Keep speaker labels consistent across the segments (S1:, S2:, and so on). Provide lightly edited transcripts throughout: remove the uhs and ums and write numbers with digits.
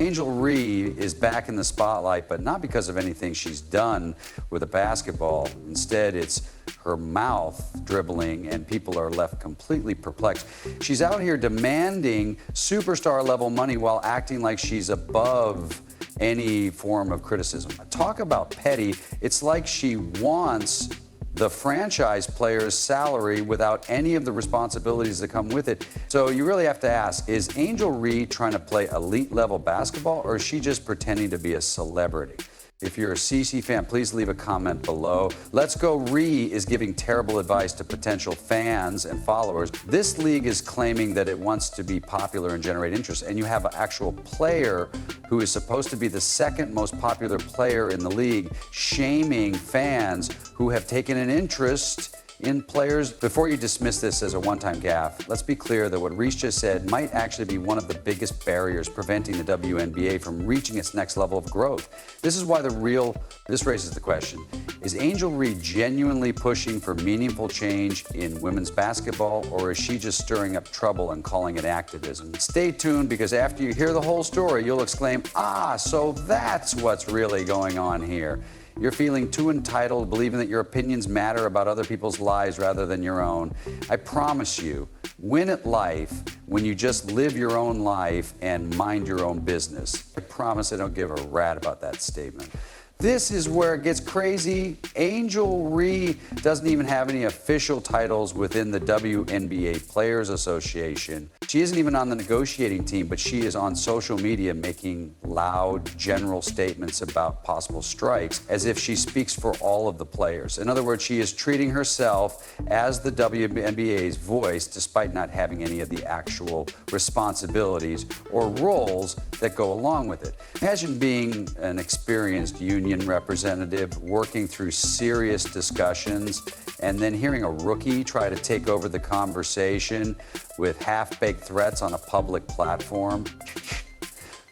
S1: Angel Reese is back in the spotlight, but not because of anything she's done with a basketball. Instead, it's her mouth dribbling, and people are left completely perplexed. She's out here demanding superstar-level money while acting like she's above any form of criticism. Talk about petty. It's like she wants the franchise player's salary without any of the responsibilities that come with it. So you really have to ask, is Angel Reese trying to play elite level basketball, or is she just pretending to be a celebrity? If you're a CC fan, please leave a comment below. Let's Go Reese is giving terrible advice to potential fans and followers. This league is claiming that it wants to be popular and generate interest, and you have an actual player who is supposed to be the second most popular player in the league shaming fans who have taken an interest in players. Before you dismiss this as a one-time gaffe, let's be clear that what Reese just said might actually be one of the biggest barriers preventing the WNBA from reaching its next level of growth. This is why this raises the question, is Angel Reese genuinely pushing for meaningful change in women's basketball, or is she just stirring up trouble and calling it activism? Stay tuned, because after you hear the whole story, you'll exclaim, ah, so that's what's really going on here. You're feeling too entitled, believing that your opinions matter about other people's lives rather than your own. I promise you, win at life when you just live your own life and mind your own business. I promise I don't give a rat about that statement. This is where it gets crazy. Angel Reese doesn't even have any official titles within the WNBA Players Association. She isn't even on the negotiating team, but she is on social media making loud, general statements about possible strikes as if she speaks for all of the players. In other words, she is treating herself as the WNBA's voice despite not having any of the actual responsibilities or roles that go along with it. Imagine being an experienced union representative working through serious discussions and then hearing a rookie try to take over the conversation with half-baked threats on a public platform.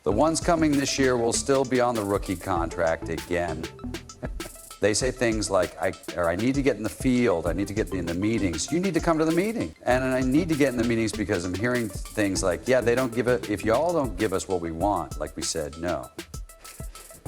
S1: The ones coming this year will still be on the rookie contract again. They say things like, I need to get in the field, I need to get in the meetings. You need to come to the meeting. And I need to get in the meetings because I'm hearing things like, yeah, they don't give it, if y'all don't give us what we want, like we said, no.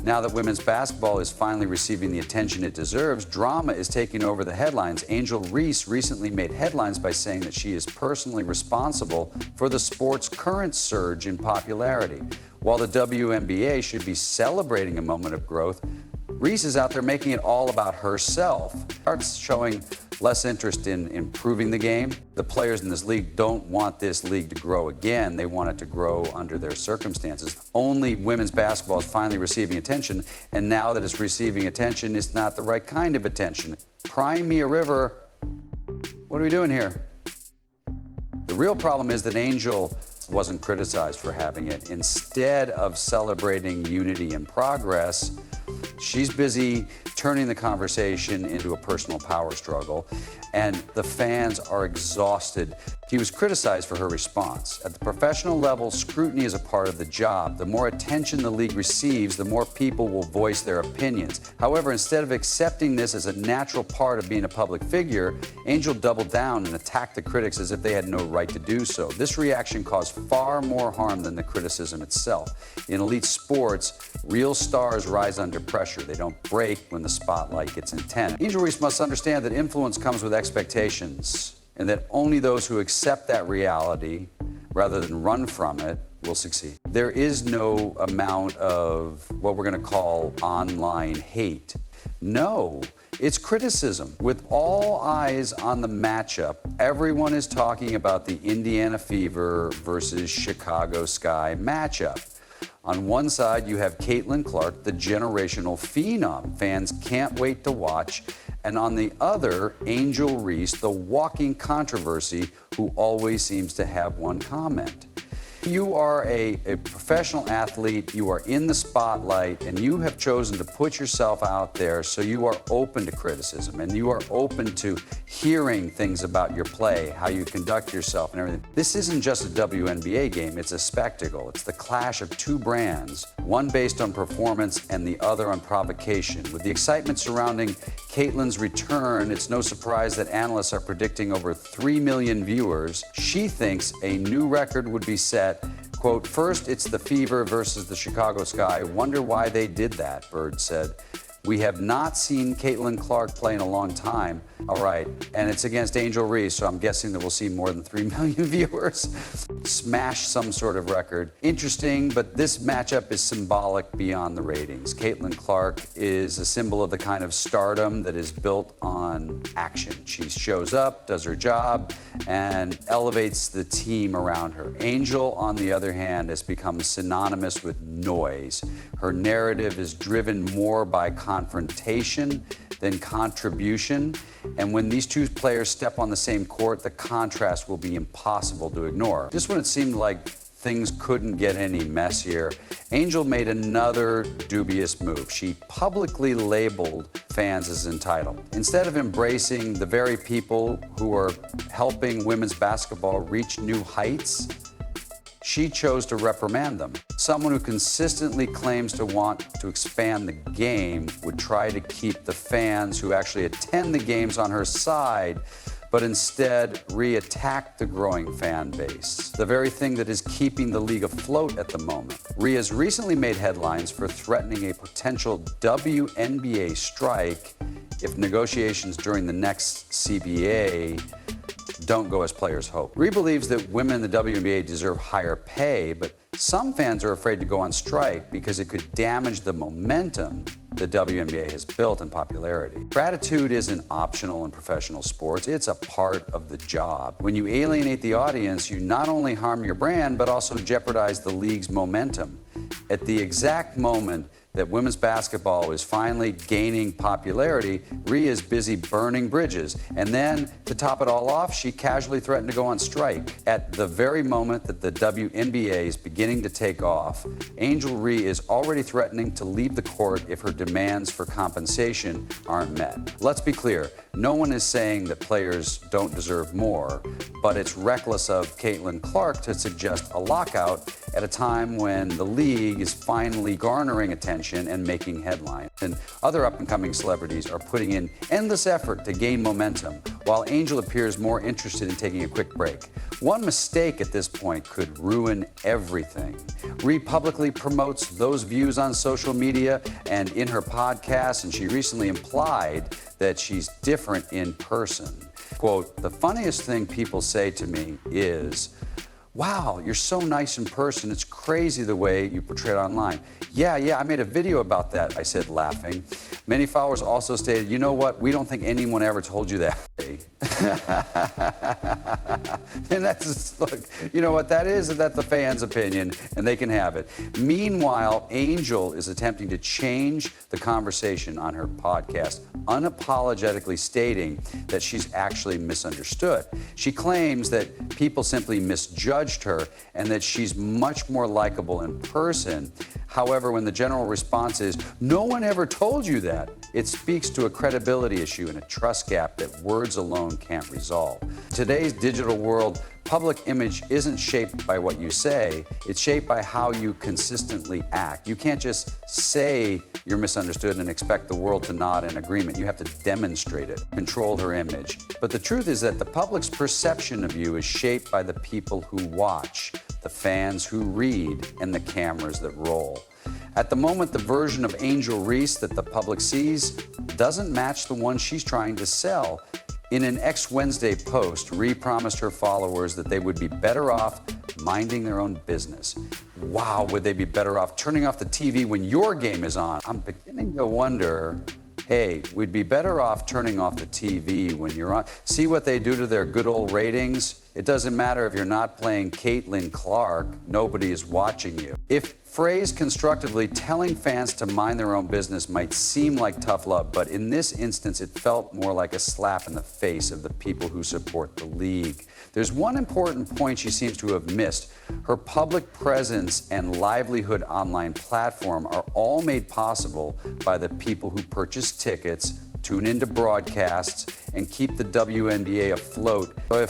S1: Now that women's basketball is finally receiving the attention it deserves, drama is taking over the headlines. Angel Reese recently made headlines by saying that she is personally responsible for the sport's current surge in popularity. While the WNBA should be celebrating a moment of growth, Reese is out there making it all about herself. Starts showing less interest in improving the game. The players in this league don't want this league to grow again. They want it to grow under their circumstances. Only women's basketball is finally receiving attention, and now that it's receiving attention, it's not the right kind of attention. Crying me a river, what are we doing here? The real problem is that Angel wasn't criticized for having it. Instead of celebrating unity and progress, she's busy turning the conversation into a personal power struggle, and the fans are exhausted. He was criticized for her response. At the professional level, scrutiny is a part of the job. The more attention the league receives, the more people will voice their opinions. However, instead of accepting this as a natural part of being a public figure, Angel doubled down and attacked the critics as if they had no right to do so. This reaction caused far more harm than the criticism itself. In elite sports, real stars rise under pressure. They don't break when the spotlight gets intense. Angel Reese must understand that influence comes with expectations, and that only those who accept that reality rather than run from it will succeed. There is no amount of what we're going to call online hate. No, it's criticism. With all eyes on the matchup, everyone is talking about the Indiana Fever versus Chicago Sky matchup. On one side, you have Caitlin Clark, the generational phenom fans can't wait to watch. And on the other, Angel Reese, the walking controversy, who always seems to have one comment. You are a professional athlete, you are in the spotlight, and you have chosen to put yourself out there, so you are open to criticism, and you are open to hearing things about your play, how you conduct yourself and everything. This isn't just a WNBA game, it's a spectacle. It's the clash of two brands, one based on performance and the other on provocation. With the excitement surrounding Caitlin's return, it's no surprise that analysts are predicting over 3 million viewers. She thinks a new record would be set, Quote, "First, it's the Fever versus the Chicago Sky. Wonder why they did that," Bird said. "We have not seen Caitlin Clark play in a long time." All right, and it's against Angel Reese, so I'm guessing that we'll see more than 3 million viewers smash some sort of record. Interesting, but this matchup is symbolic beyond the ratings. Caitlin Clark is a symbol of the kind of stardom that is built on action. She shows up, does her job, and elevates the team around her. Angel, on the other hand, has become synonymous with noise. Her narrative is driven more by confrontation than contribution. And when these two players step on the same court, the contrast will be impossible to ignore. Just when it seemed like things couldn't get any messier, Angel made another dubious move. She publicly labeled fans as entitled. Instead of embracing the very people who are helping women's basketball reach new heights, she chose to reprimand them. Someone who consistently claims to want to expand the game would try to keep the fans who actually attend the games on her side, but instead re-attack the growing fan base, the very thing that is keeping the league afloat at the moment. Rhea has recently made headlines for threatening a potential WNBA strike if negotiations during the next CBA don't go as players hope. Rhea believes that women in the WNBA deserve higher pay, but some fans are afraid to go on strike because it could damage the momentum the WNBA has built in popularity. Gratitude isn't optional in professional sports, it's a part of the job. When you alienate the audience, you not only harm your brand, but also jeopardize the league's momentum. At the exact moment that women's basketball is finally gaining popularity, Rhea is busy burning bridges. And then, to top it all off, she casually threatened to go on strike. At the very moment that the WNBA is beginning to take off, Angel Rhea is already threatening to leave the court if her demands for compensation aren't met. Let's be clear, no one is saying that players don't deserve more, but it's reckless of Caitlin Clark to suggest a lockout at a time when the league is finally garnering attention and making headlines. And other up-and-coming celebrities are putting in endless effort to gain momentum, while Angel appears more interested in taking a quick break. One mistake at this point could ruin everything. Rhea publicly promotes those views on social media and in her podcast, and she recently implied that she's different in person. Quote, "The funniest thing people say to me is, 'Wow, you're so nice in person. It's crazy the way you portray it online.' Yeah, I made a video about that," I said, laughing. Many followers also stated, "You know what? We don't think anyone ever told you that." And that's, look, you know what that is? That's the fans' opinion, and they can have it. Meanwhile, Angel is attempting to change the conversation on her podcast, unapologetically stating that she's actually misunderstood. She claims that people simply misjudged her and that she's much more likable in person. However, when the general response is, "No one ever told you that," it speaks to a credibility issue and a trust gap that words alone can't resolve. In today's digital world, public image isn't shaped by what you say, it's shaped by how you consistently act. You can't just say you're misunderstood and expect the world to nod in agreement. You have to demonstrate it, control her image. But the truth is that the public's perception of you is shaped by the people who watch, the fans who read, and the cameras that roll. At the moment, the version of Angel Reese that the public sees doesn't match the one she's trying to sell. In an Wednesday post, Rhea promised her followers that they would be better off minding their own business. Wow, would they be better off turning off the TV when your game is on? I'm beginning to wonder, hey, we'd be better off turning off the TV when you're on. See what they do to their good old ratings? It doesn't matter if you're not playing Caitlin Clark, nobody is watching you. If phrased constructively, telling fans to mind their own business might seem like tough love, but in this instance, it felt more like a slap in the face of the people who support the league. There's one important point she seems to have missed. Her public presence and livelihood online platform are all made possible by the people who purchase tickets, tune into broadcasts, and keep the WNBA afloat. So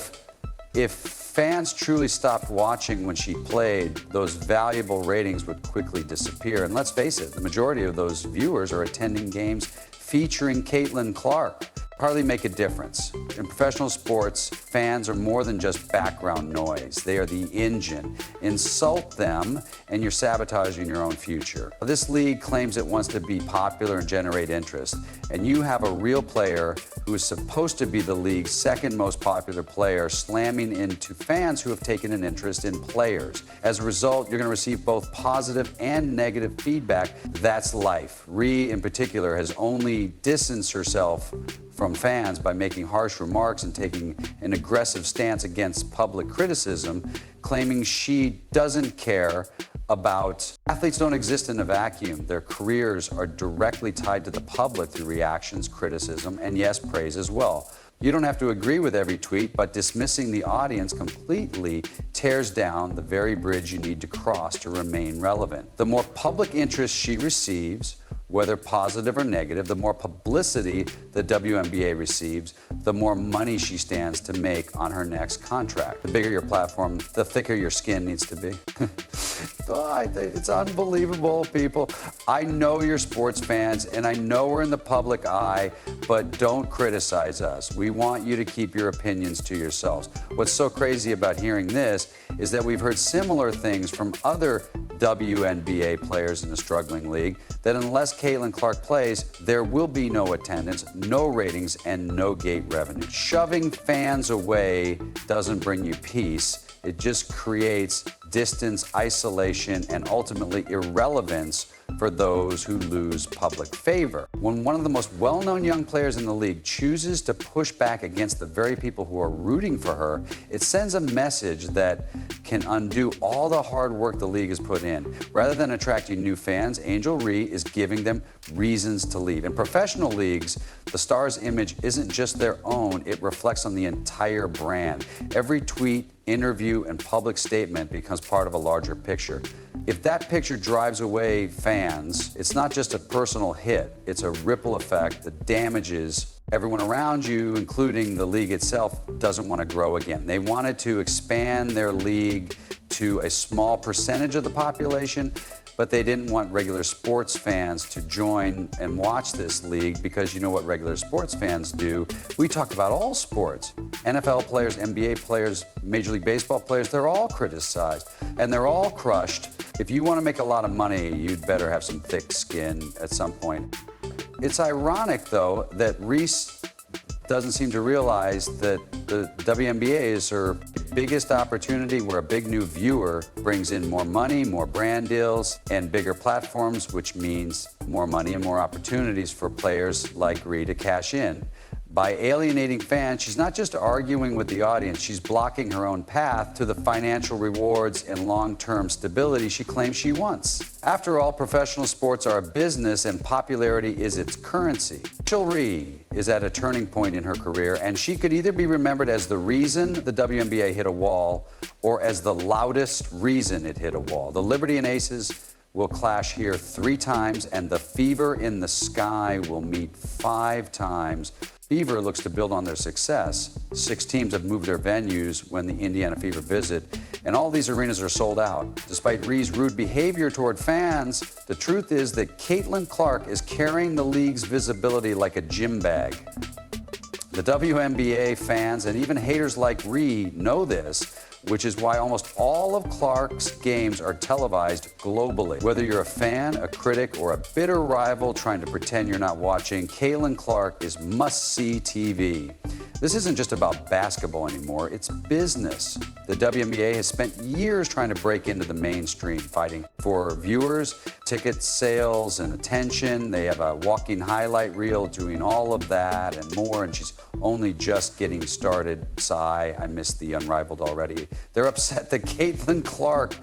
S1: if fans truly stopped watching when she played, those valuable ratings would quickly disappear. And let's face it, the majority of those viewers are attending games featuring Caitlin Clark. hardly make a difference. In professional sports, fans are more than just background noise. They are the engine. Insult them, and you're sabotaging your own future. This league claims it wants to be popular and generate interest, and you have a real player who is supposed to be the league's second most popular player slamming into fans who have taken an interest in players. As a result, you're going to receive both positive and negative feedback. That's life. Ree, in particular, has only distanced herself from fans by making harsh remarks and taking an aggressive stance against public criticism, claiming she doesn't care about athletes don't exist in a vacuum. Their careers are directly tied to the public through reactions, criticism, and yes, praise as well. You don't have to agree with every tweet, but dismissing the audience completely tears down the very bridge you need to cross to remain relevant. The more public interest she receives, whether positive or negative, the more publicity the WNBA receives, the more money she stands to make on her next contract. The bigger your platform, the thicker your skin needs to be. It's unbelievable, people. I know you're sports fans, and I know we're in the public eye, but don't criticize us. We want you to keep your opinions to yourselves. What's so crazy about hearing this is that we've heard similar things from other WNBA players in the struggling league, that unless Caitlin Clark plays, there will be no attendance, no ratings, and no gate revenue. Shoving fans away doesn't bring you peace. It just creates distance, isolation, and ultimately irrelevance for those who lose public favor. When one of the most well-known young players in the league chooses to push back against the very people who are rooting for her, it sends a message that can undo all the hard work the league has put in. Rather than attracting new fans, Angel Ree is giving them reasons to leave. In professional leagues, the star's image isn't just their own, it reflects on the entire brand. Every tweet, interview, and public statement becomes part of a larger picture. If that picture drives away fans, it's not just a personal hit, it's a ripple effect that damages everyone around you, including the league itself, doesn't want to grow again. They wanted to expand their league to a small percentage of the population, but they didn't want regular sports fans to join and watch this league because you know what regular sports fans do. We talk about all sports. NFL players, NBA players, Major League Baseball players, they're all criticized and they're all crushed. If you want to make a lot of money, you'd better have some thick skin at some point. It's ironic, though, that Reese doesn't seem to realize that the WNBA is her biggest opportunity where a big new viewer brings in more money, more brand deals, and bigger platforms, which means more money and more opportunities for players like Ree to cash in. By alienating fans, she's not just arguing with the audience, she's blocking her own path to the financial rewards and long-term stability she claims she wants. After all, professional sports are a business and popularity is its currency. Angel Ree is at a turning point in her career, and she could either be remembered as the reason the WNBA hit a wall or as the loudest reason it hit a wall. The Liberty and Aces will clash here 3 times, and the Fever in the Sky will meet 5 times. Fever looks to build on their success. 6 teams have moved their venues when the Indiana Fever visit, and all these arenas are sold out. Despite Ree's rude behavior toward fans, the truth is that Caitlin Clark is carrying the league's visibility like a gym bag. The WNBA fans and even haters like Ree know this, which is why almost all of Clark's games are televised globally. Whether you're a fan, a critic, or a bitter rival trying to pretend you're not watching, Caitlin Clark is must-see TV. This isn't just about basketball anymore, it's business. The WNBA has spent years trying to break into the mainstream, fighting for viewers, ticket sales, and attention. They have a walking highlight reel doing all of that and more, and she's only just getting started. Sigh, I missed the unrivaled already. They're upset that Caitlin Clark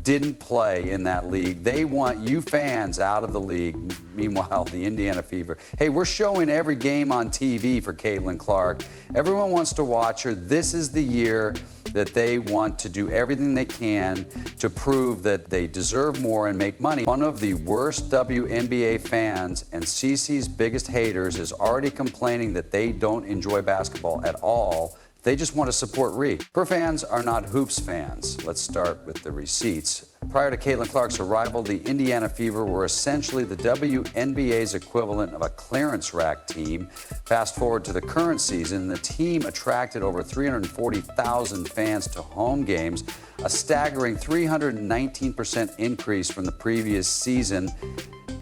S1: didn't play in that league. They want you fans out of the league. Meanwhile, the Indiana Fever, hey, we're showing every game on TV for Caitlin Clark. Everyone wants to watch her. This is the year that they want to do everything they can to prove that they deserve more and make money. One of the worst WNBA fans and CC's biggest haters is already complaining that they don't enjoy basketball at all They just want to support Reese. Her fans are not Hoops fans. Let's start with the receipts. Prior to Caitlin Clark's arrival, the Indiana Fever were essentially the WNBA's equivalent of a clearance rack team. Fast forward to the current season, the team attracted over 340,000 fans to home games, a staggering 319% increase from the previous season.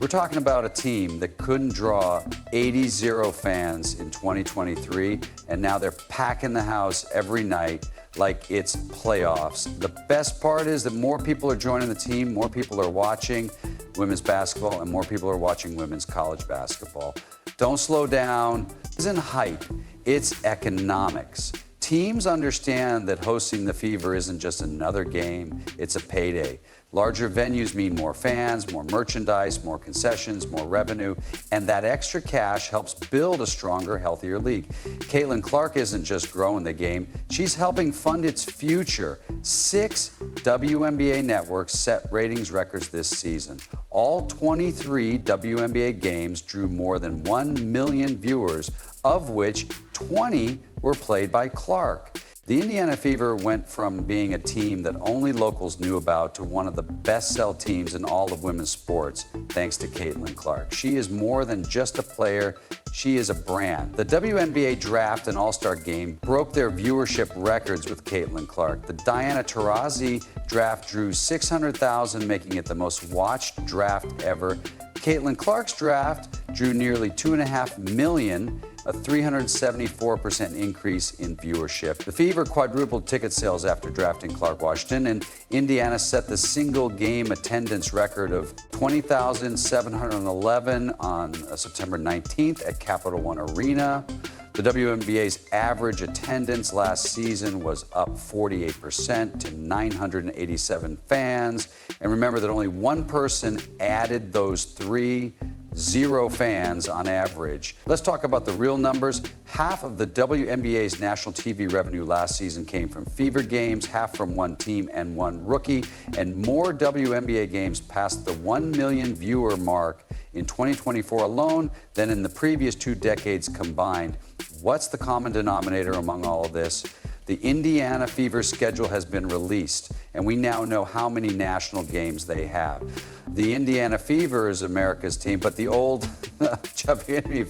S1: We're talking about a team that couldn't draw 80 fans in 2023, and now they're packing the house every night like it's playoffs. The best part is that more people are joining the team, more people are watching women's basketball, and more people are watching women's college basketball. Don't slow down. This isn't hype, it's economics. Teams understand that hosting the Fever isn't just another game, it's a payday. Larger venues mean more fans, more merchandise, more concessions, more revenue, and that extra cash helps build a stronger, healthier league. Caitlin Clark isn't just growing the game, she's helping fund its future. 6 WNBA networks set ratings records this season. All 23 WNBA games drew more than 1 million viewers, of which 20 were played by Clark. The Indiana Fever went from being a team that only locals knew about to one of the best-sell teams in all of women's sports, thanks to Caitlin Clark. She is more than just a player, she is a brand. The WNBA Draft and All-Star Game broke their viewership records with Caitlin Clark. The Diana Taurasi draft drew 600,000, making it the most watched draft ever. Caitlin Clark's draft drew nearly 2.5 million, a 374% increase in viewership. The Fever quadrupled ticket sales after drafting Clark Washington, and Indiana set the single game attendance record of 20,711 on September 19th at Capital One Arena. The WNBA's average attendance last season was up 48% to 987 fans. And remember that only one person added those 0 fans on average. Let's talk about the real numbers. Half of the WNBA's national TV revenue last season came from Fever games, half from one team and one rookie, and more WNBA games passed the 1 million viewer mark in 2024 alone than in the previous 2 decades combined. What's the common denominator among all of this? The Indiana Fever schedule has been released, and we now know how many national games they have. The Indiana Fever is America's team, but the old WNBA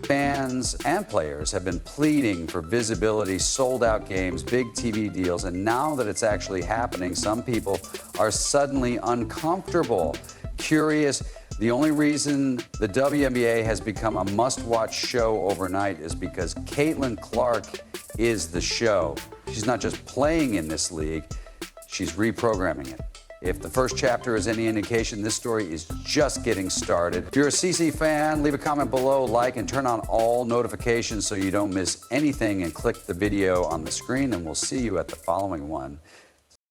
S1: fans and players have been pleading for visibility, sold-out games, big TV deals, and now that it's actually happening, some people are suddenly uncomfortable, curious. The only reason the WNBA has become a must-watch show overnight is because Caitlin Clark is the show. She's not just playing in this league, she's reprogramming it. If the first chapter is any indication, this story is just getting started. If you're a CC fan, leave a comment below, like, and turn on all notifications so you don't miss anything, and click the video on the screen, and we'll see you at the following one.